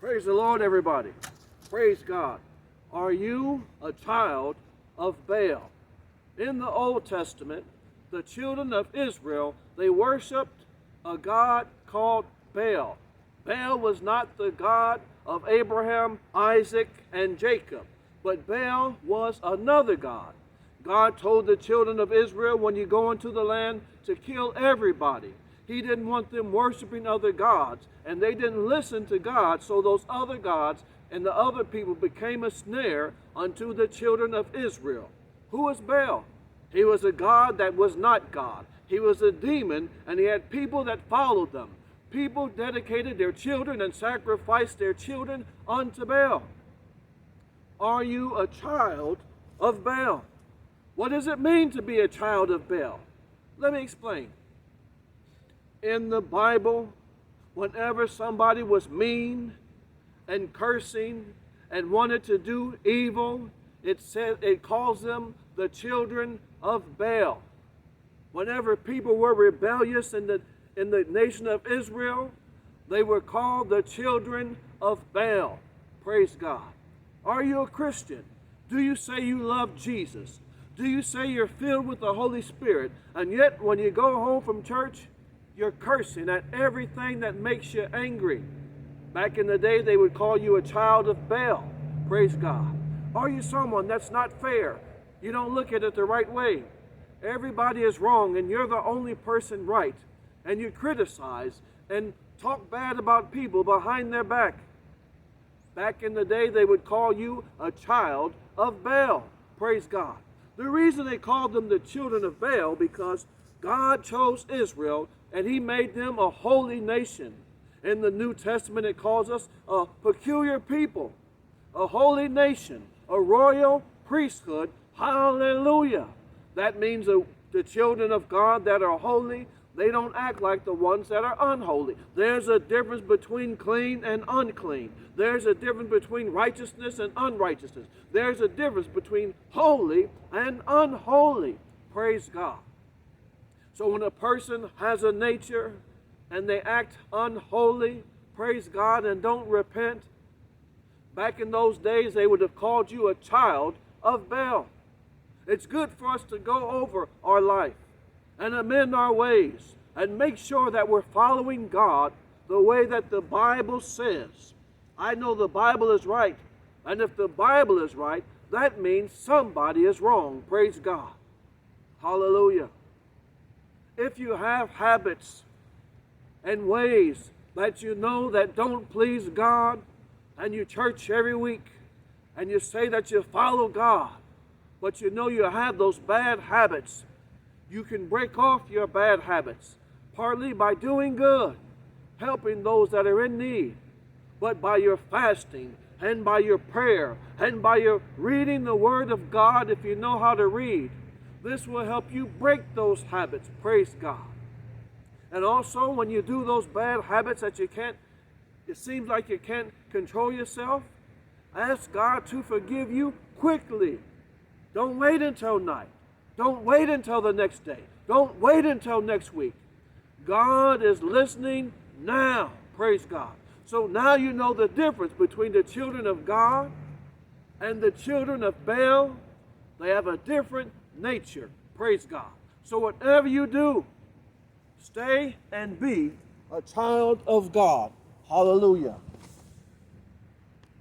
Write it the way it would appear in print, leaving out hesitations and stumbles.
Praise the Lord, everybody. Praise God. Are you a child of Baal? In the Old Testament, the children of Israel, they worshiped a god called Baal. Baal was not the God of Abraham, Isaac, and Jacob, but Baal was another god. God told the children of Israel, when you go into the land, to kill everybody. He didn't want them worshiping other gods, and they didn't listen to God, so those other gods and the other people became a snare unto the children of Israel. Who was Baal? He was a god that was not God. He was a demon, and he had people that followed them. People dedicated their children and sacrificed their children unto Baal. Are you a child of Baal? What does it mean to be a child of Baal? Let me explain. In the Bible, whenever somebody was mean and cursing and wanted to do evil, it calls them the children of Baal. Whenever people were rebellious in the nation of Israel, they were called the children of Baal. Praise God. Are you a Christian? Do you say you love Jesus? Do you say you're filled with the Holy Spirit? And yet when you go home from church, you're cursing at everything that makes you angry. Back in the day, they would call you a child of Baal. Praise God. Are you someone that's not fair? You don't look at it the right way. Everybody is wrong, and you're the only person right. And you criticize and talk bad about people behind their back. Back in the day, they would call you a child of Baal. Praise God. The reason they called them the children of Baal, because God chose Israel and he made them a holy nation. In the New Testament, it calls us a peculiar people, a holy nation, a royal priesthood. Hallelujah. That means the children of God that are holy, they don't act like the ones that are unholy. There's a difference between clean and unclean. There's a difference between righteousness and unrighteousness. There's a difference between holy and unholy. Praise God. So when a person has a nature and they act unholy, praise God, and don't repent, back in those days they would have called you a child of Baal. It's good for us to go over our life and amend our ways and make sure that we're following God the way that the Bible says. I know the Bible is right, and if the Bible is right, that means somebody is wrong. Praise God. Hallelujah. If you have habits and ways that you know that don't please God, and you church every week, and you say that you follow God, but you know you have those bad habits, you can break off your bad habits, partly by doing good, helping those that are in need, but by your fasting, and by your prayer, and by your reading the Word of God if you know how to read. This will help you break those habits. Praise God. And also, when you do those bad habits that it seems like you can't control yourself, ask God to forgive you quickly. Don't wait until night. Don't wait until the next day. Don't wait until next week. God is listening now. Praise God. So now you know the difference between the children of God and the children of Baal. They have a different nature. Praise God. So whatever you do, stay and be a child of God. Hallelujah.